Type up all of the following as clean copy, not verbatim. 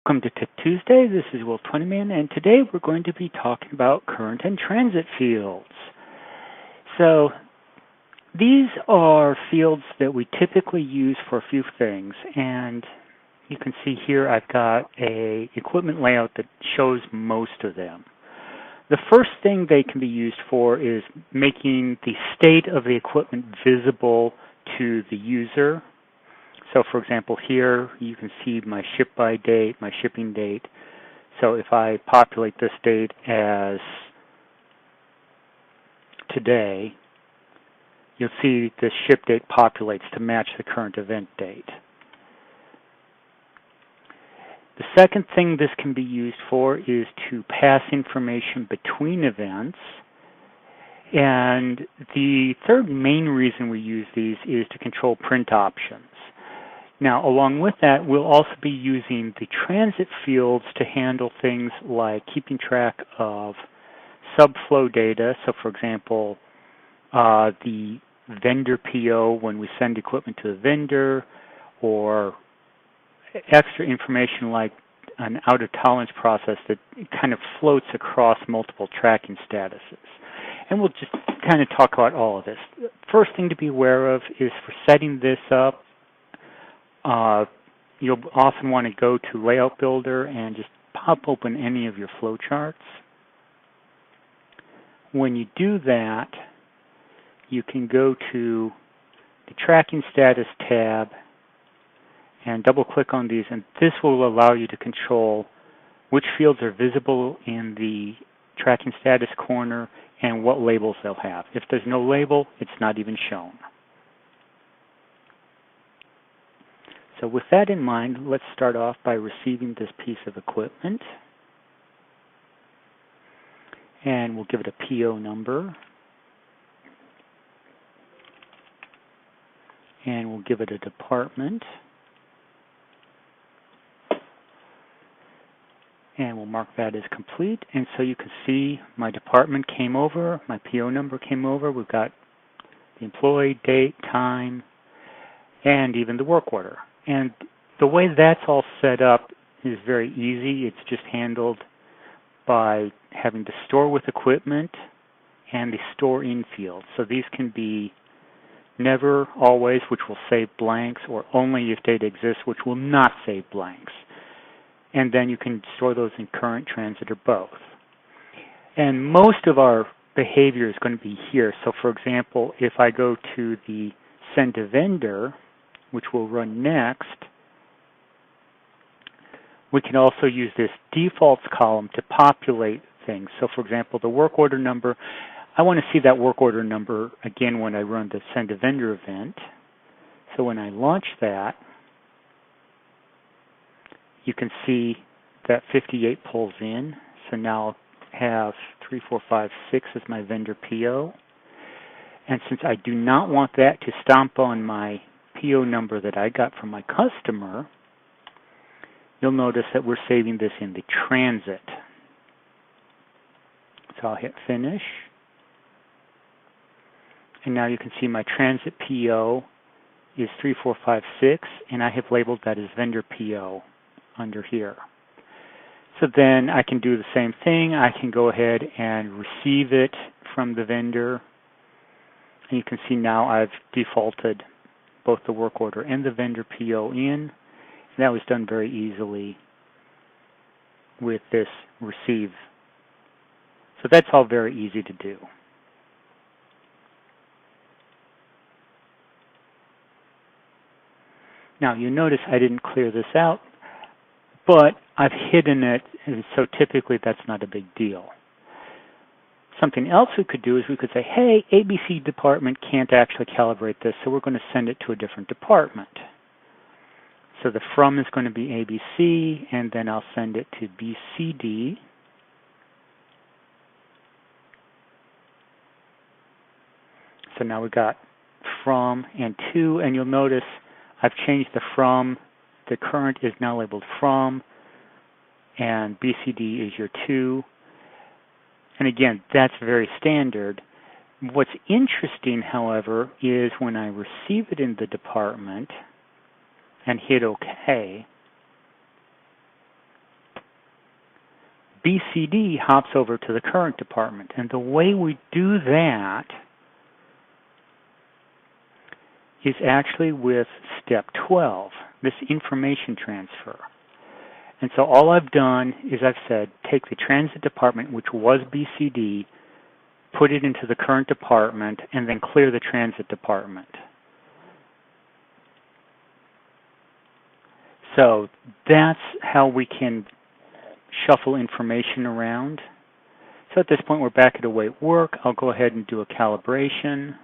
Welcome to Tip Tuesday. This is Will Twentyman, and today we're going to be talking about current and transit fields. So these are fields that we typically use for a few things, and you can see here I've got a equipment layout that shows most of them. The first thing they can be used for is making the state of the equipment visible to the user. So for example, here you can see my ship by date, my shipping date. So if I populate this date as today, you'll see the ship date populates to match the current event date. The second thing this can be used for is to pass information between events. And the third main reason we use these is to control print options. Now, along with that, we'll also be using the transit fields to handle things like keeping track of subflow data. So, for example, the vendor PO when we send equipment to the vendor, or extra information like an out-of-tolerance process that kind of floats across multiple tracking statuses. And we'll just kind of talk about all of this. First thing to be aware of is for setting this up, you'll often want to go to Layout Builder and just pop open any of your flowcharts. When you do that, you can go to the Tracking Status tab and double-click on these, and this will allow you to control which fields are visible in the Tracking Status corner and what labels they'll have. If there's no label, it's not even shown. So with that in mind, let's start off by receiving this piece of equipment. And we'll give it a PO number. And we'll give it a department. And we'll mark that as complete. And so you can see my department came over, my PO number came over. We've got the employee, date, time, and even the work order. And the way that's all set up is very easy. It's just handled by having the store with equipment and the store in field. So these can be never, always, which will save blanks, or only if data exists, which will not save blanks. And then you can store those in current, transit, or both. And most of our behavior is going to be here. So for example, if I go to the send to vendor, which will run next, we can also use this defaults column to populate things. So for example, the work order number, I want to see that work order number again when I run the send to vendor event. So when I launch that, you can see that 58 pulls in. So now I have 3, 4, 5, 6 as my vendor PO. And since I do not want that to stomp on my PO number that I got from my customer, you'll notice that we're saving this in the transit. So I'll hit finish. And now you can see my transit PO is 3, 4, 5, 6, and I have labeled that as vendor PO under here. So then I can do the same thing. I can go ahead and receive it from the vendor. And you can see now I've defaulted both the work order and the vendor PO in. And that was done very easily with this receive. So that's all very easy to do. Now you notice I didn't clear this out, but I've hidden it, and so typically that's not a big deal. Something else we could do is we could say, hey, ABC department can't actually calibrate this, so we're going to send it to a different department. So the from is going to be ABC, and then I'll send it to BCD. So now we've got from and to, and you'll notice I've changed the from. The current is now labeled from, and BCD is your to. And again, that's very standard. What's interesting, however, is when I receive it in the department and hit OK, BCD hops over to the current department. And the way we do that is actually with step 12, this information transfer. And so all I've done is I've said, take the transit department, which was BCD, put it into the current department, and then clear the transit department. So that's how we can shuffle information around. So at this point, we're back at await work. I'll go ahead and do a calibration.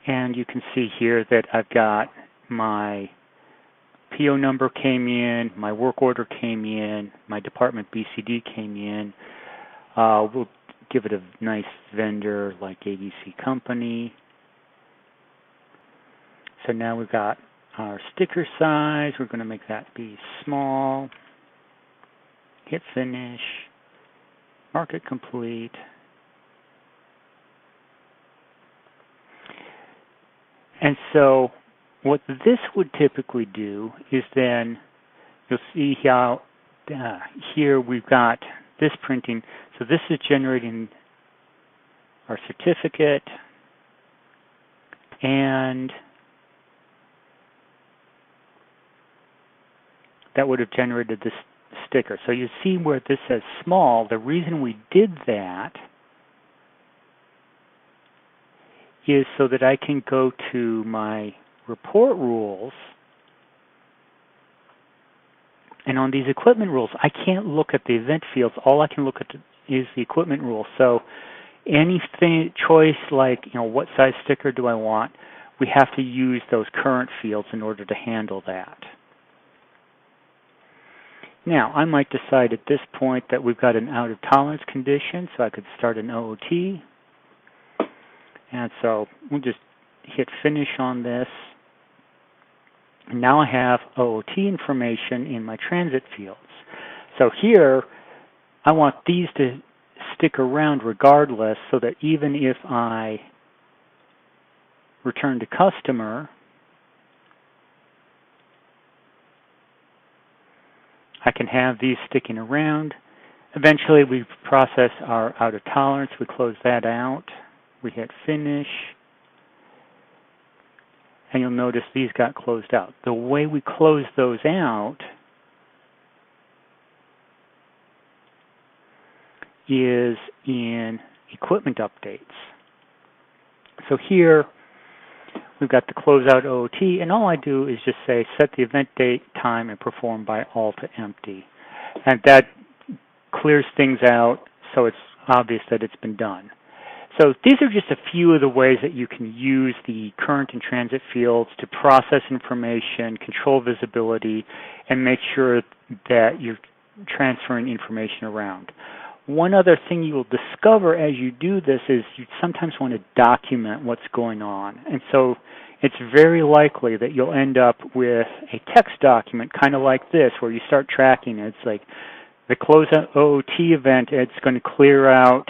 And you can see here that I've got my PO number came in, my work order came in, my department BCD came in. We'll give it a nice vendor like ABC Company. So now we've got our sticker size. We're going to make that be small. Hit finish. Mark it complete. And so what this would typically do is then you'll see how here we've got this printing. So this is generating our certificate, and that would have generated this sticker. So you see where this says small. The reason we did that is so that I can go to my report rules, and on these equipment rules, I can't look at the event fields. All I can look at is the equipment rule. So anything choice like, what size sticker do I want, we have to use those current fields in order to handle that. Now, I might decide at this point that we've got an out of tolerance condition, so I could start an OOT. And so we'll just hit finish on this. And now I have OOT information in my transit fields. So here, I want these to stick around regardless, so that even if I return to customer, I can have these sticking around. Eventually, we process our out of tolerance. We close that out. We hit finish. And you'll notice these got closed out. The way we close those out is in equipment updates. So here, we've got the closeout OOT, and all I do is just say set the event date, time, and perform by all to empty. And that clears things out so it's obvious that it's been done. So these are just a few of the ways that you can use the current and transit fields to process information, control visibility, and make sure that you're transferring information around. One other thing you will discover as you do this is you sometimes want to document what's going on. And so it's very likely that you'll end up with a text document kind of like this, where you start tracking it. It's like the closeout OOT event, it's going to clear out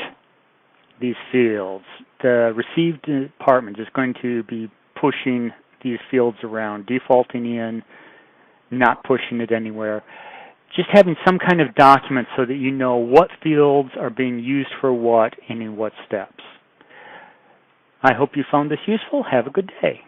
these fields. The received department is going to be pushing these fields around, defaulting in, not pushing it anywhere. Just having some kind of document so that you know what fields are being used for what and in what steps. I hope you found this useful. Have a good day.